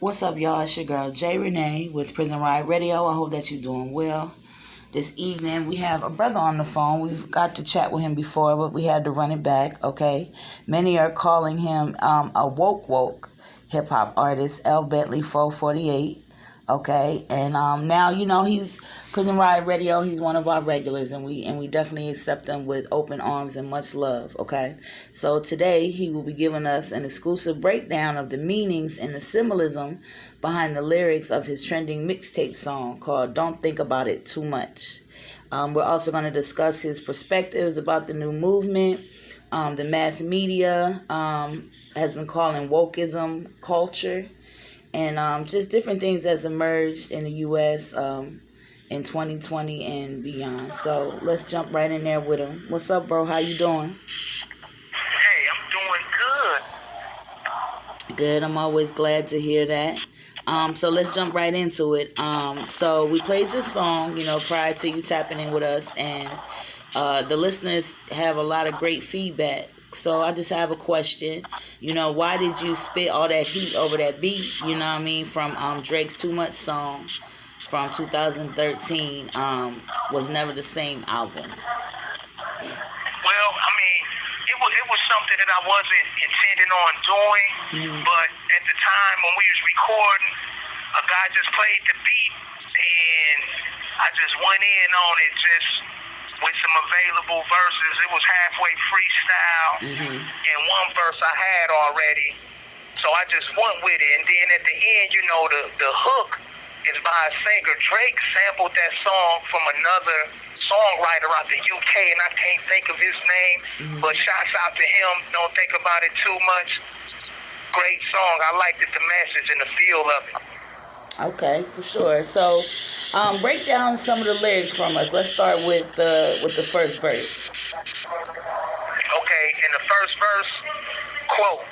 What's up, y'all? It's your girl, J. Renee with Prison Riot Radio. I hope that you're doing well. This evening, we have a brother on the phone. We've got to chat with him before, but we had to run it back, okay? Many are calling him a woke hip-hop artist, L. Bentlly 448, okay? And now, he's Prison Riot Radio. He's one of our regulars, and we definitely accept him with open arms and much love, okay? So today, he will be giving us an exclusive breakdown of the meanings and the symbolism behind the lyrics of his trending mixtape song called Don't Think About It Too Much. We're also going to discuss his perspectives about the new movement. The mass media has been calling wokeism culture, and just different things that's emerged in the U.S. In 2020 and beyond. So let's jump right in there with him. What's up, bro? How you doing? Hey, I'm doing good. Good. I'm always glad to hear that. So let's jump right into it. So we played your song, prior to you tapping in with us, and the listeners have a lot of great feedback. So I just have a question. Why did you spit all that heat over that beat? From Drake's Too Much song from 2013, Was Never the Same album. Well, it was something that I wasn't intending on doing, but at the time when we was recording, a guy just played the beat, and I just went in on it just with some available verses. It was halfway freestyle, and one verse I had already, so I just went with it. And then at the end, the hook is by a singer. Drake sampled that song from another songwriter out the UK, and I can't think of his name, but shouts out to him. Don't think about it too much. Great song. I liked it, the message and the feel of it. Okay, for sure. So, break down some of the lyrics from us. Let's start with the first verse. Okay, in the first verse, quote,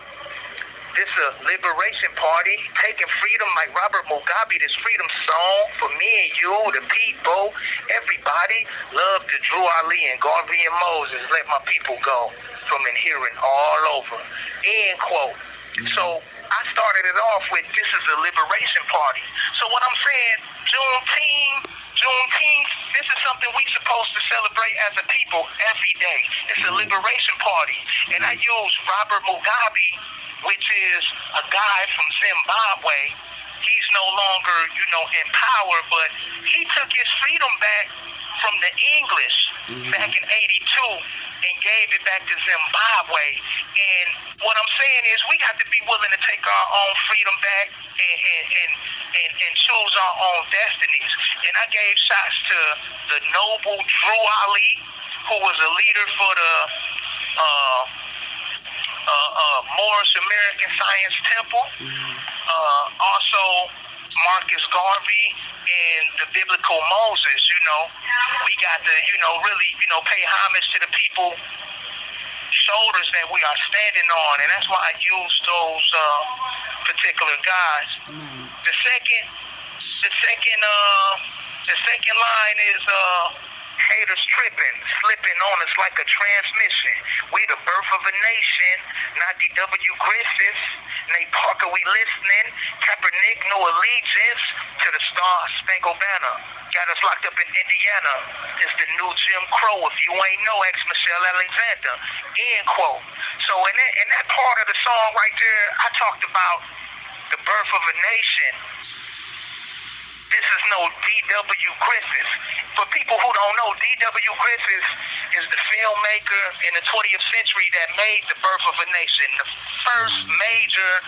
"This a liberation party, taking freedom like Robert Mugabe. This freedom song for me and you, the people, everybody. Love to Drew Ali and Garvey and Moses. Let my people go from inhering all over." End quote. So I started it off with, this is a liberation party. So what I'm saying, Juneteenth, this is something we supposed to celebrate as a people every day. It's a liberation party. And I use Robert Mugabe, which is a guy from Zimbabwe. He's no longer, in power, but he took his freedom back from the English back in '82 and gave it back to Zimbabwe. And what I'm saying is we got to be willing to take our own freedom back and choose our own destinies. And I gave shots to the noble Drew Ali, who was a leader for the Moorish American Science Temple. Also Marcus Garvey and the biblical Moses. We got to, really, pay homage to the people shoulders that we are standing on, and that's why I use those particular guys. The second line is haters tripping, slipping on us like a transmission. We the birth of a nation, not D.W. Griffith. Nate Parker, we listening. Kaepernick, no allegiance to the Star Spangled Banner. Got us locked up in Indiana. It's the new Jim Crow. If you ain't know, ex-Michelle Alexander. End quote. So in that part of the song right there, I talked about the birth of a nation. This is no D.W. Griffith. For people who don't know, D.W. Griffith is the filmmaker in the 20th century that made The Birth of a Nation, the first major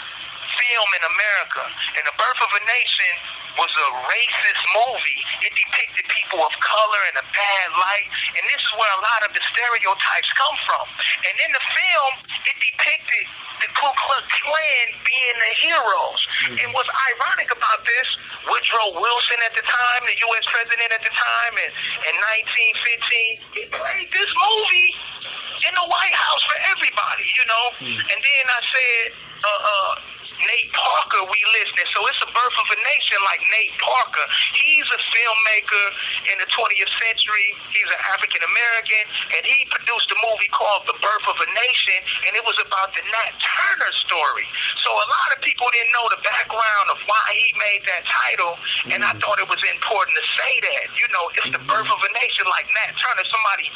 film in America. And The Birth of a Nation was a racist movie. It depicted people of color in a bad light. And this is where a lot of the stereotypes come from. And in the film, it depicted the Ku Klux Klan being the heroes. And what's ironic about this, Woodrow Wilson at the time, the U.S. president at the time, in 1915, he played this movie in the White House for everybody, And then I said, Nate Parker we listening. So it's a birth of a nation like Nate Parker. He's a filmmaker in the 20th century. He's an African American, and he produced a movie called The Birth of a Nation, and it was about the Nat Turner story. So a lot of people didn't know the background of why he made that title, and I thought it was important to say that. You know, it's the birth of a nation like Nat Turner, somebody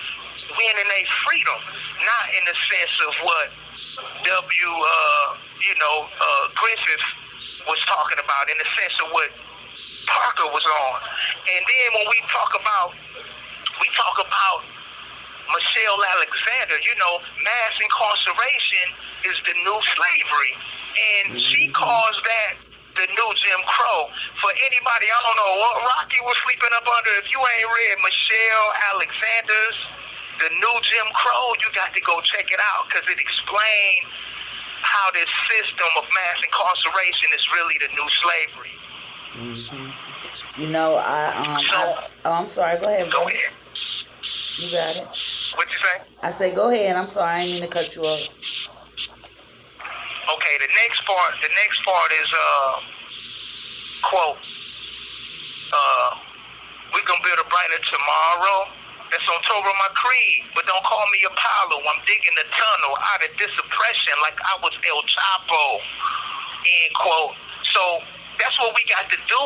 winning their freedom, not in the sense of what Griffith was talking about, in the sense of what Parker was on. And then when we talk about Michelle Alexander, you know, mass incarceration is the new slavery. And she calls that the new Jim Crow. For anybody, I don't know what Rocky was sleeping up under. If you ain't read Michelle Alexander's The New Jim Crow, you got to go check it out, because it explains how this system of mass incarceration is really the new slavery. You know, I'm sorry. Go ahead, bro. Go ahead. You got it. What'd you say? I said, go ahead. I'm sorry. I didn't mean to cut you off. Okay, the next part is quote, we gonna build a brighter tomorrow. That's on October my creed, but don't call me Apollo. I'm digging the tunnel out of this oppression like I was El Chapo. End quote. So that's what we got to do.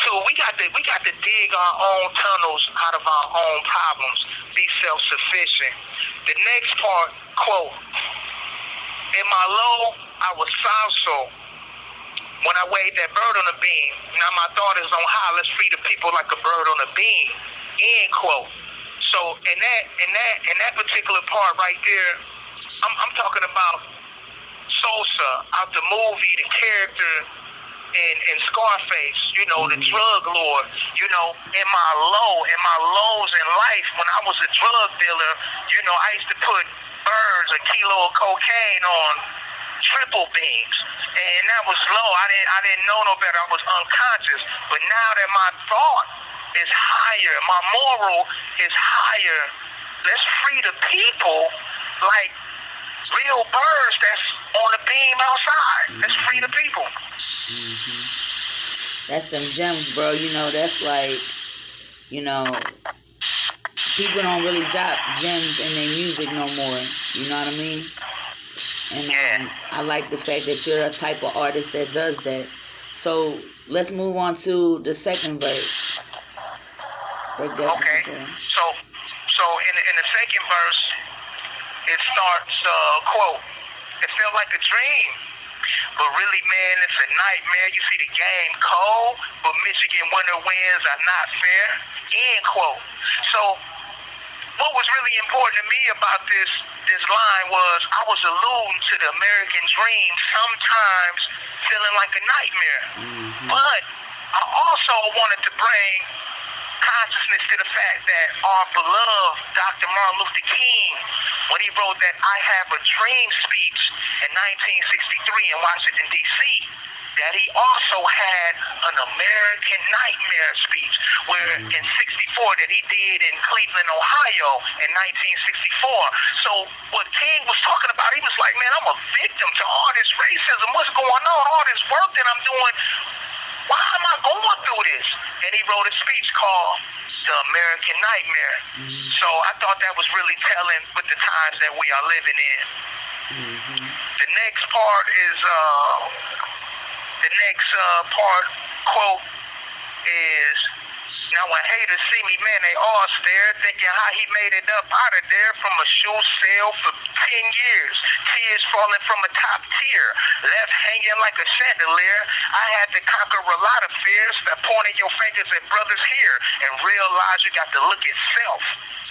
So we got to dig our own tunnels out of our own problems. Be self-sufficient. The next part, quote, in my low, I was salso when I waved that bird on a beam. Now my thought is on high. Let's free the people like a bird on a beam. End quote. So in that particular part right there, I'm talking about Sosa out the movie, the character in Scarface, you know, the drug lord. You know, in my lows in life, when I was a drug dealer, you know, I used to put birds, a kilo of cocaine on triple beams, and that was low. I didn't know no better. I was unconscious. But now that my thought is higher, my moral is higher, let's free the people like real birds that's on the beam outside. Let's free the people. That's them gems, bro. You know, that's like, you know, people don't really drop gems in their music no more. You know what I mean? And I like the fact that you're a type of artist that does that. So let's move on to the second verse. Break that Okay. down for us. So in the second verse, it starts, quote, it felt like a dream, but really, man, it's a nightmare. You see the game cold, but Michigan winter winds are not fair. End quote. So what was really important to me about this line was I was alluding to the American dream, sometimes feeling like a nightmare. But I also wanted to bring consciousness to the fact that our beloved Dr. Martin Luther King, when he wrote that I Have a Dream speech in 1963 in Washington, D.C., that he also had an American nightmare speech where in 64 that he did in Cleveland, Ohio in 1964. So what King was talking about, he was like, man, I'm a victim to all this racism. What's going on? All this work that I'm doing. Why am I going through this? And he wrote a speech called The American Nightmare. So I thought that was really telling with the times that we are living in. The next part is, quote, is, now when haters see me, man, they all stare, thinking how he made it up out of there from a shoe sale for 10 years. Tears falling from a top tier, left hanging like a chandelier. I had to conquer a lot of fears that pointing your fingers at brothers here and realize you got to look at self.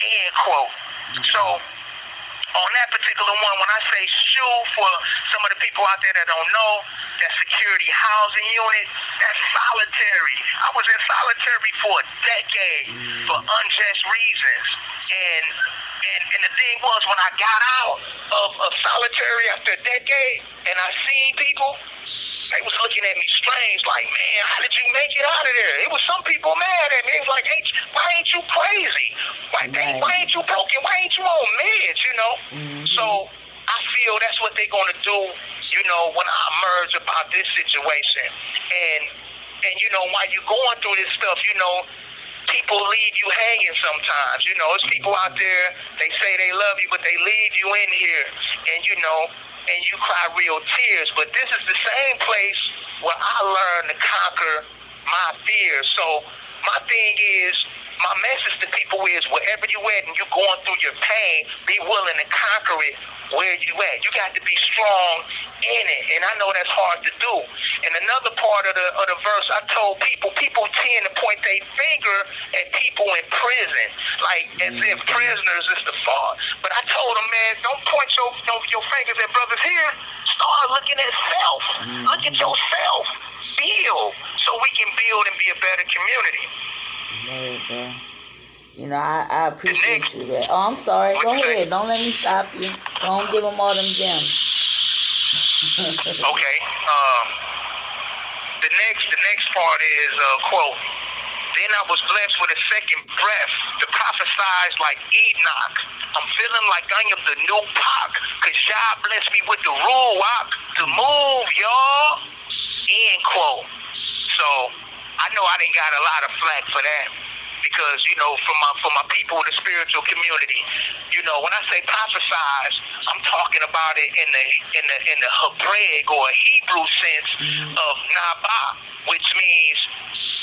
End quote. So on that particular one, when I say shoe, for some of the people out there that don't know, that security housing unit, that's solitary. I was in solitary for a decade for unjust reasons. And the thing was, when I got out of solitary after a decade, and I seen people, they was looking at me strange, like, man, how did you make it out of there? It was some people mad at me. It was like, hey, why ain't you crazy? Why ain't you broken? Why ain't you on meds, you know? So I feel that's what they're going to do you know, when I emerge about this situation. And you know, while you're going through this stuff, you know, people leave you hanging sometimes. You know, there's people out there, they say they love you, but they leave you in here. And, you know, and you cry real tears. But this is the same place where I learned to conquer my fears. So my thing is, my message to people is, wherever you at and you're going through your pain, be willing to conquer it where you at. You got to be strong in it, and I know that's hard to do. And another part of the verse, I told people tend to point their finger at people in prison, like as if prisoners is the fault. But I told them, man, don't point your fingers at brothers here. Start looking at self. Look at yourself. Build, so we can build and be a better community. Right, bro. You know, I appreciate you that. Oh, I'm sorry. Go ahead. Don't let me stop you. Don't give them all them gems. Okay. The next part is quote. Then I was blessed with a second breath to prophesy like Enoch. I'm feeling like I am the new Pac, cause Yah blessed me with the Ruach to move, y'all. End quote. So I know I didn't got a lot of flack for that, because, you know, for my people in the spiritual community, you know, when I say prophesize, I'm talking about it in the Hebraic or Hebrew sense of Naba, which means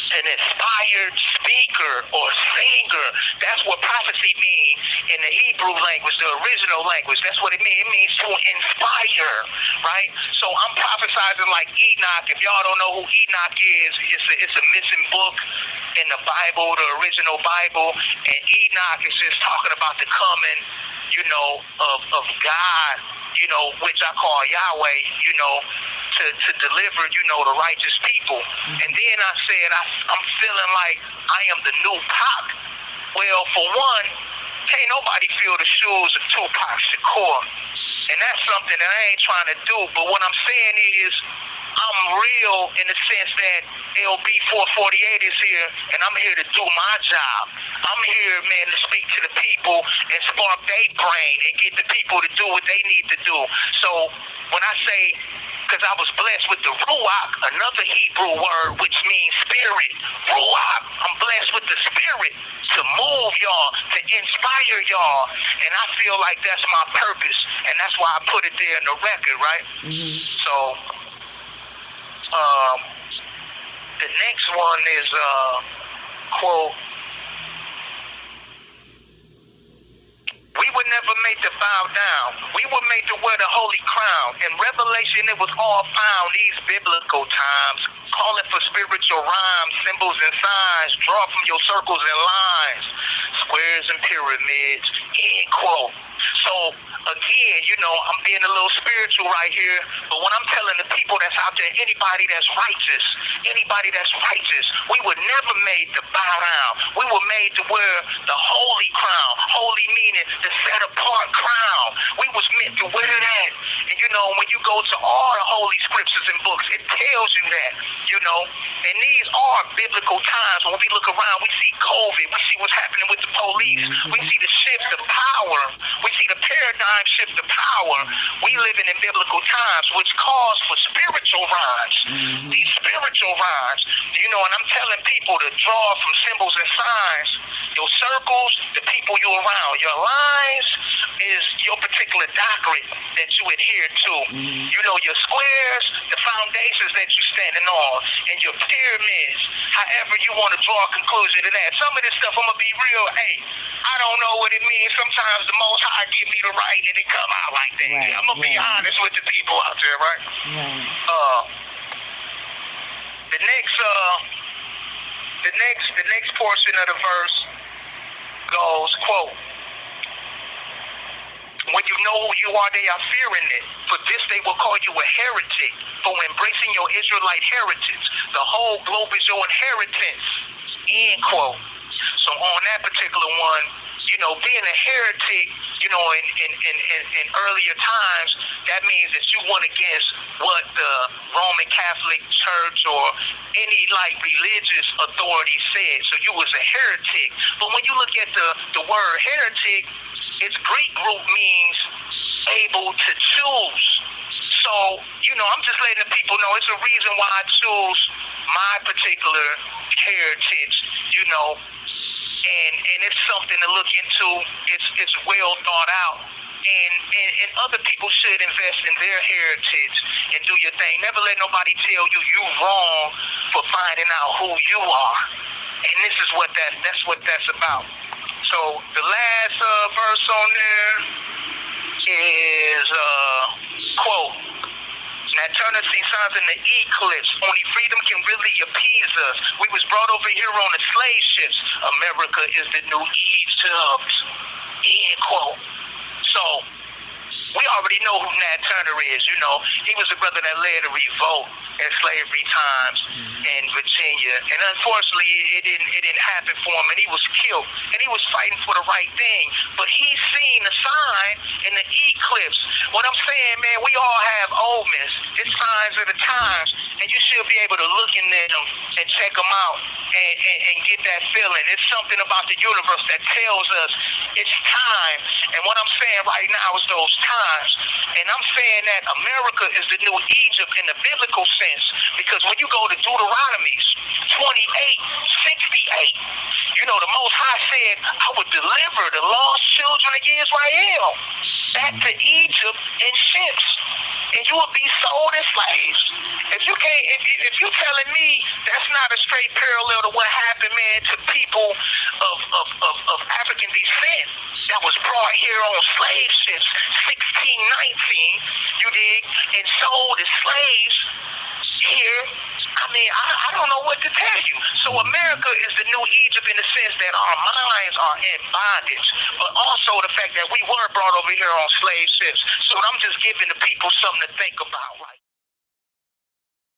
an inspired speaker or singer. That's what prophecy means in the Hebrew language, the original language. That's what it means. It means to inspire, right? So I'm prophesizing like Enoch. If y'all don't know who Enoch is, it's a missing book in the Bible, the original Bible. And Enoch is just talking about the coming, you know, of God, you know, which I call Yahweh, you know, to deliver, you know, the righteous people. And then I said, I'm feeling like I am the new Pac. Well, for one, can't nobody feel the shoes of Tupac Shakur. And that's something that I ain't trying to do. But what I'm saying is, I'm real in the sense that LB 448 is here, and I'm here to do my job. I'm here, man, to speak to the people and spark their brain and get the people to do what they need to do. So when I say, because I was blessed with the Ruach, another Hebrew word which means spirit. Ruach, I'm blessed with the spirit to move y'all, to inspire y'all. And I feel like that's my purpose, and that's why I put it there in the record, right? So, the next one is, quote, we were never made to bow down. We were made to wear the holy crown. In Revelation, it was all found, these biblical times, calling for spiritual rhymes, symbols and signs, draw from your circles and lines, squares and pyramids, end quote. So, again, you know, I'm being a little spiritual right here, but when I'm telling the people that's out there, anybody that's righteous, we were never made to bow down. We were made to wear the holy crown. Holy meaning the set apart crown. We was meant to wear that. And you know, when you go to all the holy scriptures and books, it tells you that, you know. And these are biblical times. When we look around, we see COVID, we see what's happening with the police, we see the shift of power, we see the paradigm shift of power. We living in biblical times, which calls for spiritual rhymes. These spiritual rhymes, you know, and I'm telling people to draw from symbols and signs. Your circles, the people you around. Your lines is your particular doctrine that you adhere to. You know, your squares, the foundations that you're standing on, and your pyramids, however you want to draw a conclusion to that. Some of this stuff, I'm going to be real, hey, I don't know what it means. Sometimes the Most High give me the right and it come out like that. Right, I'm going to be honest with the people out there, right? The next portion of the verse goes, quote, when you know who you are, they are fearing it. For this they will call you a heretic, for embracing your Israelite heritage. The whole globe is your inheritance. End quote. So on that particular one, you know, being a heretic, you know, in earlier times, that means that you went against what the Roman Catholic Church or any like religious authority said. So you was a heretic. But when you look at the word heretic, its Greek root means able to choose. So, I'm just letting the people know it's a reason why I choose my particular heritage, and it's something to look into. It's well thought out. And other people should invest in their heritage and do your thing. Never let nobody tell you wrong for finding out who you are. And this is that's what that's about. So the last verse on there is quote, "Now turn to see signs in the eclipse. Only freedom can really appease us. We was brought over here on the slave ships. America is the new Egypt." End quote. So we already know who Nat Turner is. He was the brother that led a revolt in slavery times in Virginia, and unfortunately, it didn't happen for him, and he was killed, and he was fighting for the right thing. But he seen the sign in the eclipse. What I'm saying, man, we all have omens. It's signs of the times, and you should be able to look in them and check them out and get that feeling. It's something about the universe that tells us it's time. And what I'm saying right now is those times. And I'm saying that America is the new Egypt in the biblical sense, because when you go to Deuteronomy 28:68, the Most High said, "I would deliver the lost children of Israel back to Egypt in ships, and you will be sold as slaves." If you telling me that's not a straight parallel to what happened, man, to people of African descent that was brought here on slave ships, 1619, you dig, and sold as slaves here, I don't know what to tell you. So America is the new Egypt in the sense that our minds are in bondage, but also the fact that we were brought over here on slave ships. So I'm just giving the people something to think about.